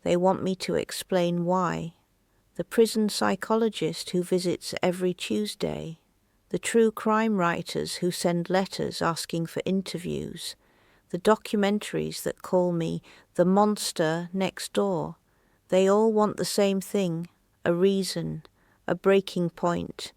They want me to explain why. The prison psychologist who visits every Tuesday. The true crime writers who send letters asking for interviews. The documentaries that call me the monster next door. They all want the same thing, a reason, a breaking point,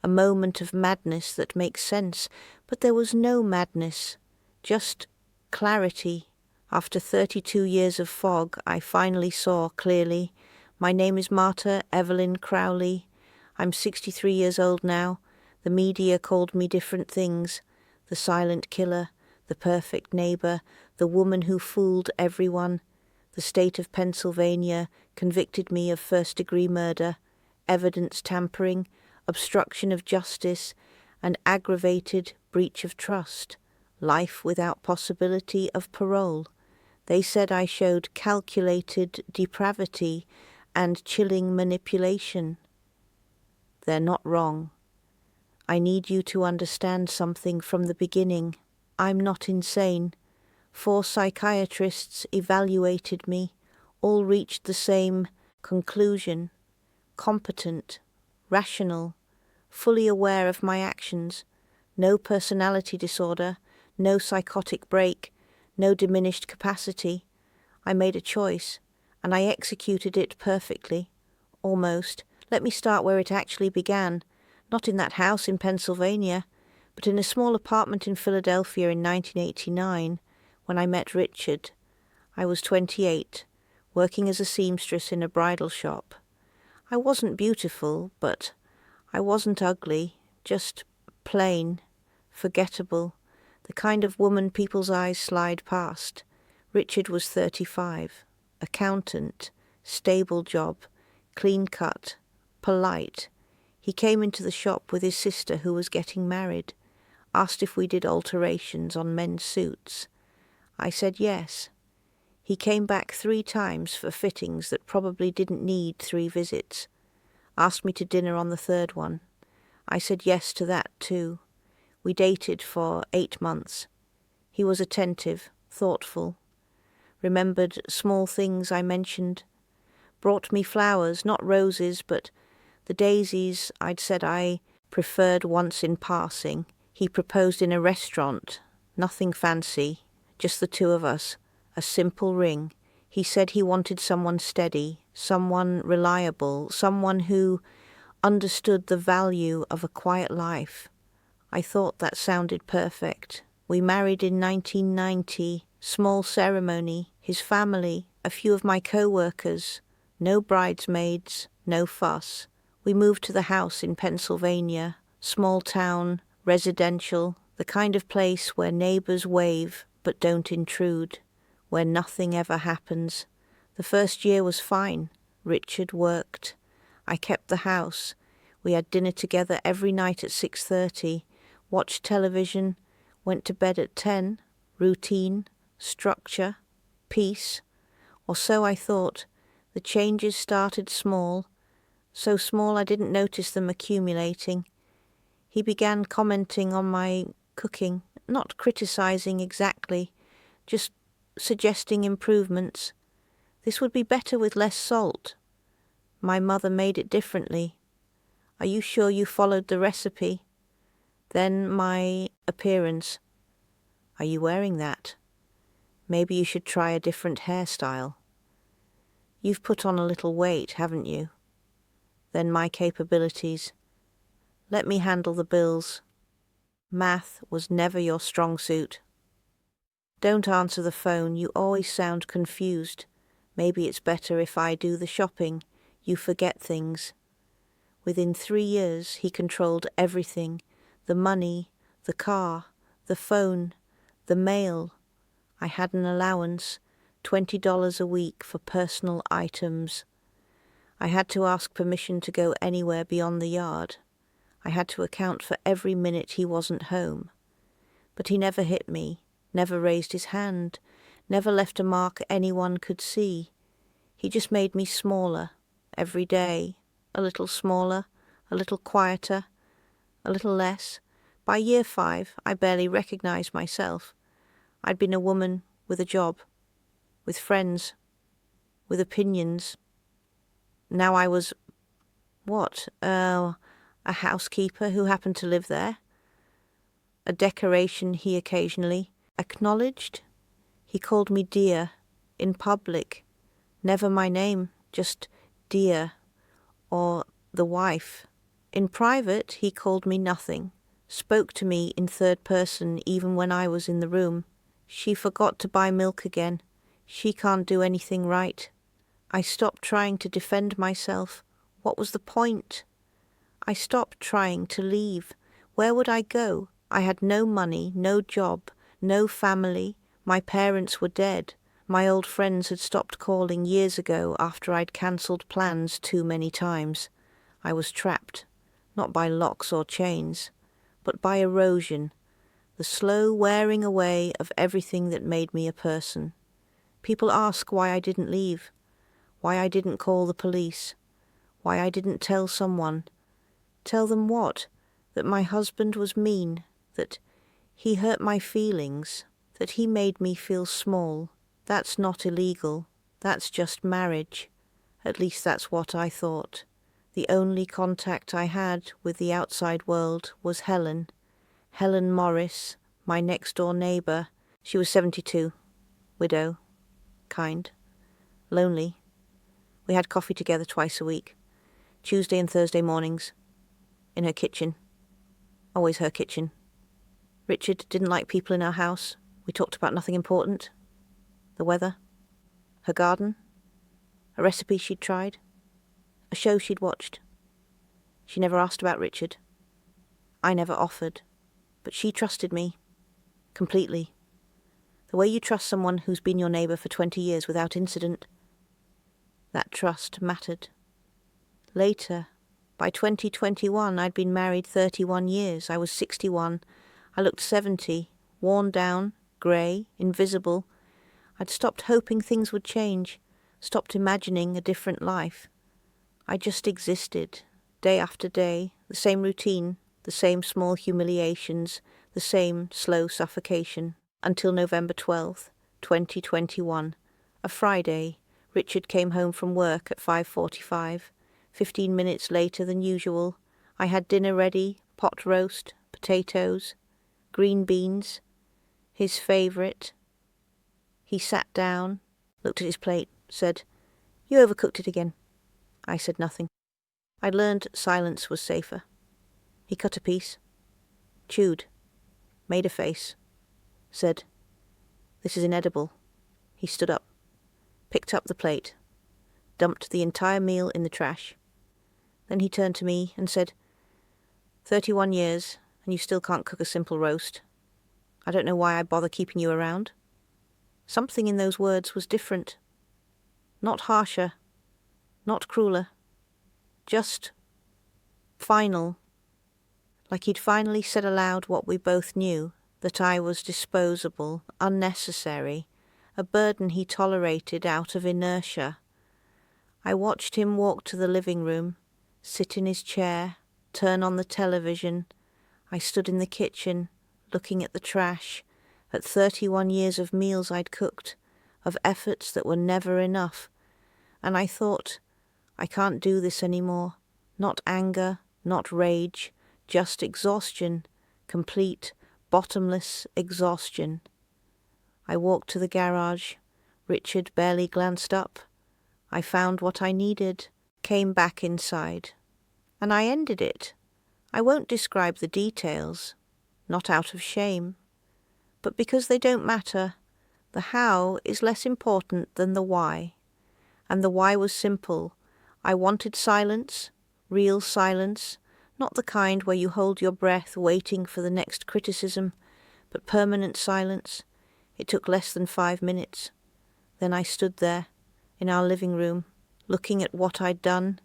a moment of madness that makes sense, but there was no madness, just clarity. After 32 years of fog, I finally saw clearly. My name is Marta Evelyn Crowley. I'm 63 years old now. The media called me different things. The silent killer, the perfect neighbor, the woman who fooled everyone. The state of Pennsylvania convicted me of first-degree murder, evidence tampering, obstruction of justice, and aggravated breach of trust, life without possibility of parole. They said I showed calculated depravity and chilling manipulation. They're not wrong. I need you to understand something from the beginning. I'm not insane. 4 psychiatrists evaluated me, all reached the same conclusion. Competent, rational, fully aware of my actions, no personality disorder, no psychotic break, no diminished capacity. I made a choice, and I executed it perfectly. Almost. Let me start where it actually began. Not in that house in Pennsylvania, but in a small apartment in Philadelphia in 1989, when I met Richard. I was 28, working as a seamstress in a bridal shop. I wasn't beautiful, but I wasn't ugly, just plain, forgettable, the kind of woman people's eyes slide past. Richard was 35, accountant, stable job, clean-cut, polite. He came into the shop with his sister who was getting married, asked if we did alterations on men's suits. I said yes. He came back 3 times for fittings that probably didn't need 3 visits. Asked me to dinner on the 3rd one. I said yes to that too. We dated for 8 months. He was attentive, thoughtful. Remembered small things I mentioned. Brought me flowers, not roses, but the daisies I'd said I preferred once in passing. He proposed in a restaurant. Nothing fancy, just the 2 of us. A simple ring. He said he wanted someone steady, someone reliable, someone who understood the value of a quiet life. I thought that sounded perfect. We married in 1990, small ceremony, his family, a few of my co-workers, no bridesmaids, no fuss. We moved to the house in Pennsylvania, small town, residential, the kind of place where neighbors wave but don't intrude, where nothing ever happens. The first year was fine. Richard worked. I kept the house. We had dinner together every night at 6:30, watched television, went to bed at 10, routine, structure, peace. Or so I thought. The changes started small, so small I didn't notice them accumulating. He began commenting on my cooking, not criticizing exactly, just suggesting improvements. This would be better with less salt. My mother made it differently. Are you sure you followed the recipe? Then my appearance. Are you wearing that? Maybe you should try a different hairstyle. You've put on a little weight, haven't you? Then my capabilities. Let me handle the bills. Math was never your strong suit. Don't answer the phone, you always sound confused. Maybe it's better if I do the shopping. You forget things. Within 3 years, he controlled everything. The money, the car, the phone, the mail. I had an allowance, $20 a week for personal items. I had to ask permission to go anywhere beyond the yard. I had to account for every minute he wasn't home. But he never hit me, never raised his hand, never left a mark anyone could see. He just made me smaller, every day, a little smaller, a little quieter, a little less. By year 5, I barely recognized myself. I'd been a woman with a job, with friends, with opinions. Now I was, what, a housekeeper who happened to live there? A decoration he occasionally acknowledged? He called me dear, in public. Never my name, just dear, or the wife. In private he called me nothing, spoke to me in third person even when I was in the room. She forgot to buy milk again. She can't do anything right. I stopped trying to defend myself. What was the point? I stopped trying to leave. Where would I go? I had no money, no job, no family. My parents were dead. My old friends had stopped calling years ago after I'd cancelled plans too many times. I was trapped, not by locks or chains, but by erosion, the slow wearing away of everything that made me a person. People ask why I didn't leave, why I didn't call the police, why I didn't tell someone. Tell them what? That my husband was mean, that he hurt my feelings, that he made me feel small. That's not illegal. That's just marriage. At least that's what I thought. The only contact I had with the outside world was Helen Morris, my next-door neighbour. She was 72, widow, kind, lonely. We had coffee together twice a week, Tuesday and Thursday mornings, in her kitchen. Always her kitchen. Richard didn't like people in our house. We talked about nothing important. The weather, her garden, a recipe she'd tried, a show she'd watched. She never asked about Richard. I never offered, but she trusted me, completely. The way you trust someone who's been your neighbour for 20 years without incident. That trust mattered. Later, by 2021, I'd been married 31 years. I was 61. I looked 70, worn down, grey, invisible. I'd stopped hoping things would change, stopped imagining a different life. I just existed, day after day, the same routine, the same small humiliations, the same slow suffocation, until November 12th, 2021. A Friday, Richard came home from work at 5:45. 15 minutes later than usual. I had dinner ready, pot roast, potatoes, green beans, his favourite. He sat down, looked at his plate, said, "You overcooked it again." I said nothing. I'd learned silence was safer. He cut a piece, chewed, made a face, said, "This is inedible." He stood up, picked up the plate, dumped the entire meal in the trash. Then he turned to me and said, 31 years, and you still can't cook a simple roast. I don't know why I bother keeping you around." Something in those words was different. Not harsher, not crueler. Just final. Like he'd finally said aloud what we both knew, that I was disposable, unnecessary, a burden he tolerated out of inertia. I watched him walk to the living room, sit in his chair, turn on the television. I stood in the kitchen, looking at the trash, at 31 years of meals I'd cooked, of efforts that were never enough. And I thought, I can't do this anymore. Not anger, not rage, just exhaustion, complete, bottomless exhaustion. I walked to the garage. Richard barely glanced up. I found what I needed, came back inside. And I ended it. I won't describe the details, not out of shame, but because they don't matter. The how is less important than the why. And the why was simple. I wanted silence, real silence, not the kind where you hold your breath waiting for the next criticism, but permanent silence. It took less than 5 minutes. Then I stood there, in our living room, looking at what I'd done,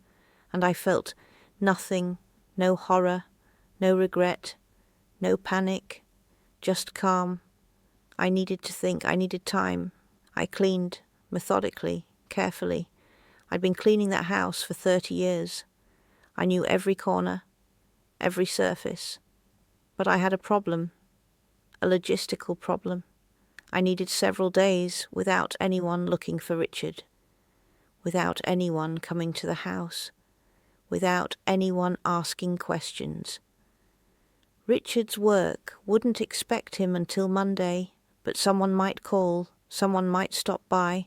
and I felt nothing, no horror, no regret, no panic, just calm. I needed to think, I needed time. I cleaned, methodically, carefully. I'd been cleaning that house for 30 years. I knew every corner, every surface. But I had a problem, a logistical problem. I needed several days without anyone looking for Richard. without anyone coming to the house, without anyone asking questions. Richard's work wouldn't expect him until Monday, but someone might call, someone might stop by.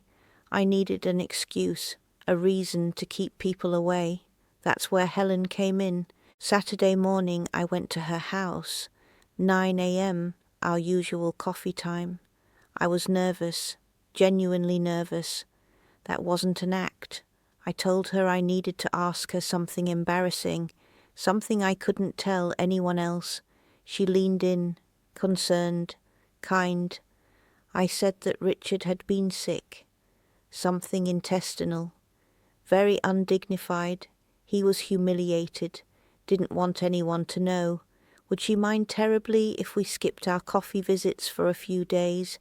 I needed an excuse, a reason to keep people away. That's where Helen came in. Saturday morning I went to her house. 9 a.m, our usual coffee time. I was nervous, genuinely nervous. That wasn't an act. I told her I needed to ask her something embarrassing, something I couldn't tell anyone else. She leaned in, concerned, kind. I said that Richard had been sick, something intestinal, very undignified. He was humiliated, didn't want anyone to know. Would she mind terribly if we skipped our coffee visits for a few days?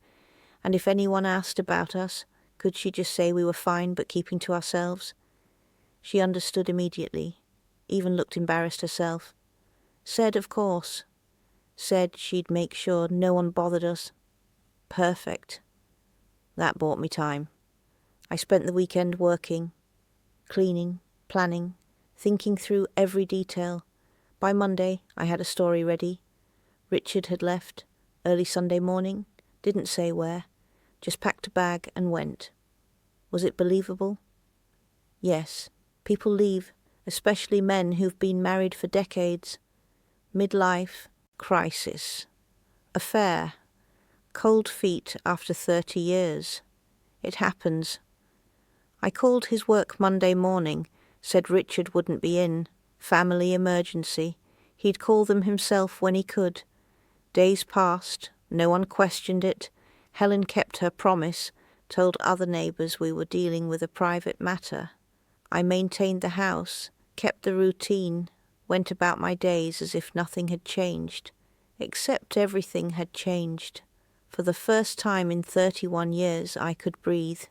And if anyone asked about us, could she just say we were fine but keeping to ourselves? She understood immediately, even looked embarrassed herself. Said, of course. Said she'd make sure no one bothered us. Perfect. That bought me time. I spent the weekend working, cleaning, planning, thinking through every detail. By Monday, I had a story ready. Richard had left, early Sunday morning, didn't say where, just packed a bag and went. Was it believable? Yes, people leave, especially men who've been married for decades. Midlife, crisis, affair, cold feet after 30 years. It happens. I called his work Monday morning, said Richard wouldn't be in. Family emergency. He'd call them himself when he could. Days passed, no one questioned it. Helen kept her promise, told other neighbours we were dealing with a private matter. I maintained the house, kept the routine, went about my days as if nothing had changed. Except everything had changed. For the first time in 31 years I could breathe.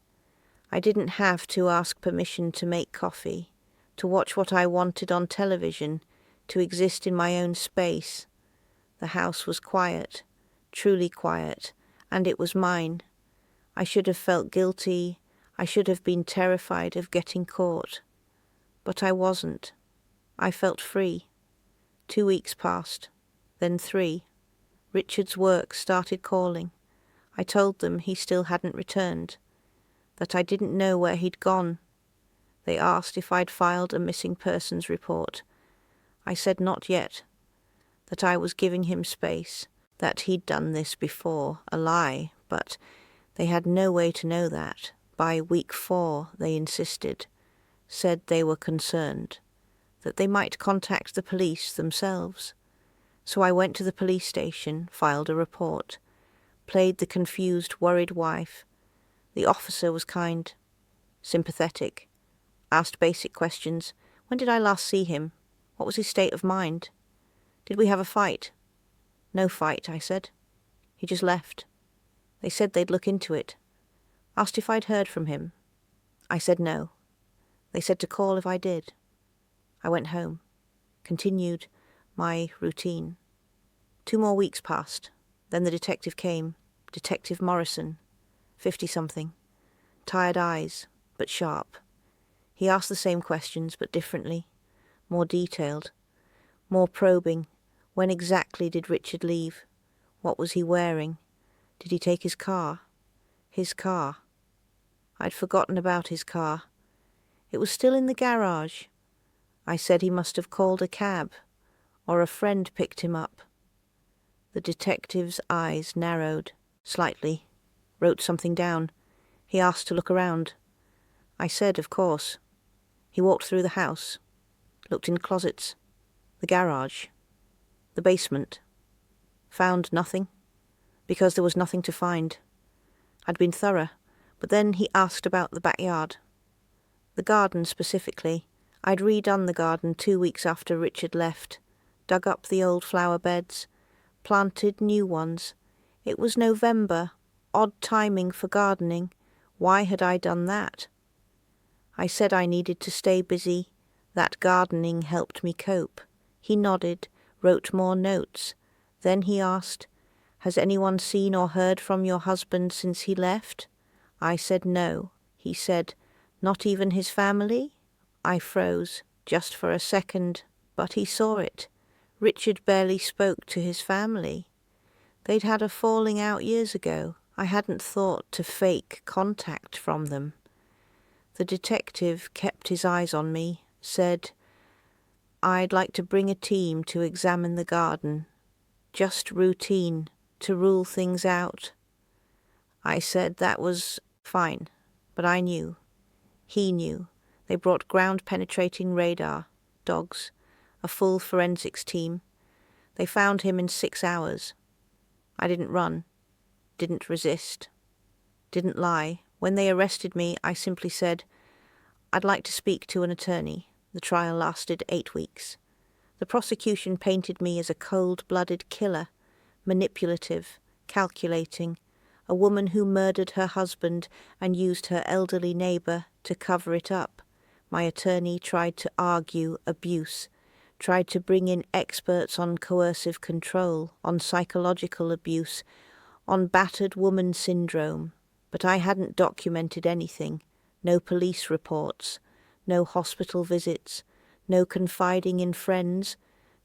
I didn't have to ask permission to make coffee, to watch what I wanted on television, to exist in my own space. The house was quiet, truly quiet, and it was mine. I should have felt guilty. I should have been terrified of getting caught. But I wasn't. I felt free. 2 weeks passed, then 3. Richard's work started calling. I told them he still hadn't returned, that I didn't know where he'd gone. They asked if I'd filed a missing persons report. I said not yet, that I was giving him space, that he'd done this before, a lie, but they had no way to know that. By week 4, they insisted, said they were concerned, that they might contact the police themselves. So I went to the police station, filed a report, played the confused, worried wife. The officer was kind, sympathetic, asked basic questions. When did I last see him? What was his state of mind? Did we have a fight? No fight, I said. He just left. They said they'd look into it. Asked if I'd heard from him. I said no. They said to call if I did. I went home. Continued my routine. 2 more weeks passed. Then the detective came. Detective Morrison. 50-something. Tired eyes, but sharp. He asked the same questions, but differently. More detailed. More probing. When exactly did Richard leave? What was he wearing? Did he take his car? His car. I'd forgotten about his car. It was still in the garage. I said he must have called a cab, or a friend picked him up. The detective's eyes narrowed, slightly, wrote something down. He asked to look around. I said, of course. He walked through the house, looked in closets, the garage, the basement. Found nothing, because there was nothing to find. I'd been thorough, but then he asked about the backyard. The garden specifically. I'd redone the garden 2 weeks after Richard left, dug up the old flower beds, planted new ones. It was November, odd timing for gardening. Why had I done that? I said I needed to stay busy. That gardening helped me cope. He nodded, wrote more notes. Then he asked, "Has anyone seen or heard from your husband since he left?" I said no. He said, Not even his family? I froze, just for a second, but he saw it. Richard barely spoke to his family. They'd had a falling out years ago. I hadn't thought to fake contact from them. The detective kept his eyes on me, said, "I'd like to bring a team to examine the garden. Just routine, to rule things out." I said that was fine, but I knew. He knew. They brought ground-penetrating radar, dogs, a full forensics team. They found him in 6 hours. I didn't run, didn't resist, didn't lie. When they arrested me, I simply said, "I'd like to speak to an attorney." The trial lasted 8 weeks. The prosecution painted me as a cold-blooded killer, manipulative, calculating, a woman who murdered her husband and used her elderly neighbor to cover it up. My attorney tried to argue abuse, tried to bring in experts on coercive control, on psychological abuse, on battered woman syndrome, but I hadn't documented anything. No police reports, no hospital visits, no confiding in friends,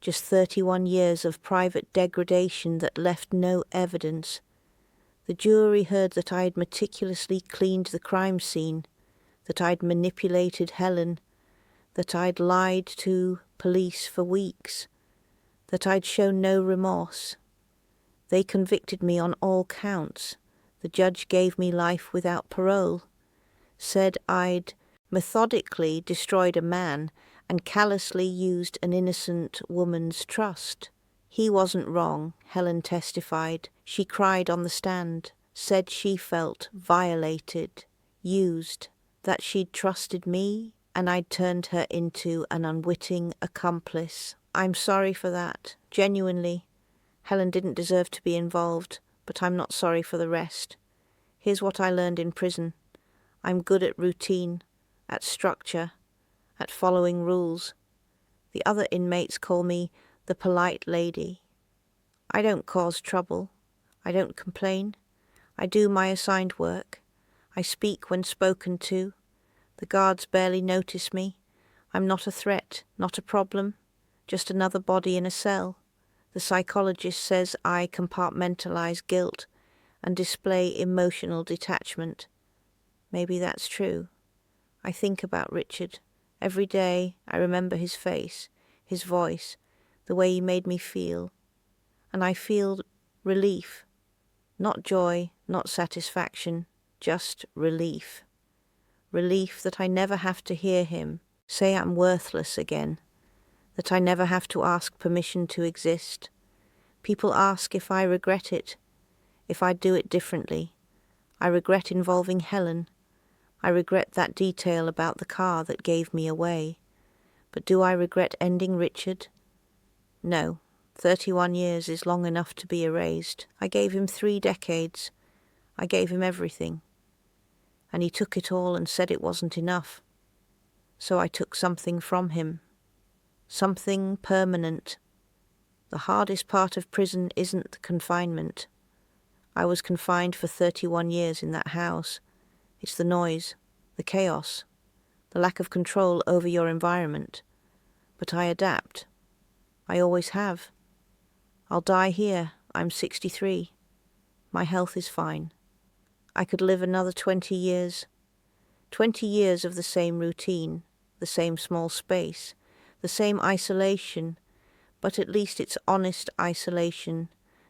just 31 years of private degradation that left no evidence. The jury heard that I'd meticulously cleaned the crime scene, that I'd manipulated Helen, that I'd lied to police for weeks, that I'd shown no remorse. They convicted me on all counts. The judge gave me life without parole, said I'd methodically destroyed a man and callously used an innocent woman's trust. He wasn't wrong, Helen testified. She cried on the stand, said she felt violated, used, that she'd trusted me and I'd turned her into an unwitting accomplice. I'm sorry for that, genuinely. Helen didn't deserve to be involved, but I'm not sorry for the rest. Here's what I learned in prison. I'm good at routine, at structure, at following rules. The other inmates call me the polite lady. I don't cause trouble. I don't complain. I do my assigned work. I speak when spoken to. The guards barely notice me. I'm not a threat, not a problem, just another body in a cell. The psychologist says I compartmentalize guilt and display emotional detachment. Maybe that's true. I think about Richard. Every day I remember his face, his voice, the way he made me feel. And I feel relief. Not joy, not satisfaction, just relief. Relief that I never have to hear him say I'm worthless again, that I never have to ask permission to exist. People ask if I regret it, if I'd do it differently. I regret involving Helen. I regret that detail about the car that gave me away. But do I regret ending Richard? No. 31 years is long enough to be erased. I gave him 3 decades. I gave him everything. And he took it all and said it wasn't enough. So I took something from him. Something permanent. The hardest part of prison isn't the confinement. I was confined for 31 years in that house. It's the noise, the chaos, the lack of control over your environment. But I adapt. I always have. I'll die here. I'm 63. My health is fine. I could live another 20 years. 20 years of the same routine, the same small space, the same isolation, but at least it's honest isolation.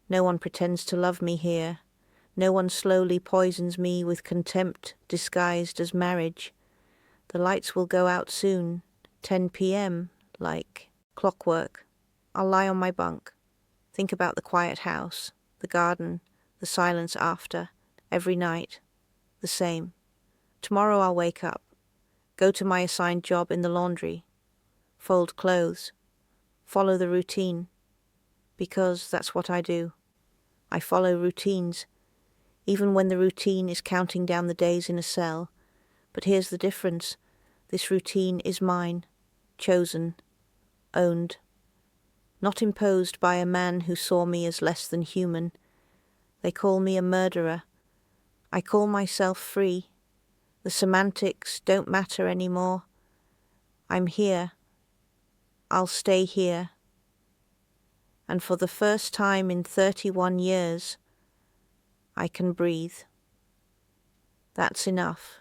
No one pretends to love me here. No one slowly poisons me with contempt disguised as marriage. The lights will go out soon, 10 p.m., like clockwork. I'll lie on my bunk, think about the quiet house, the garden, the silence after, every night, the same. Tomorrow I'll wake up, go to my assigned job in the laundry, fold clothes, follow the routine, because that's what I do. I follow routines, even when the routine is counting down the days in a cell. But here's the difference. This routine is mine, chosen, owned, not imposed by a man who saw me as less than human. They call me a murderer. I call myself free. The semantics don't matter anymore. I'm here. I'll stay here. And for the first time in 31 years, I can breathe. That's enough.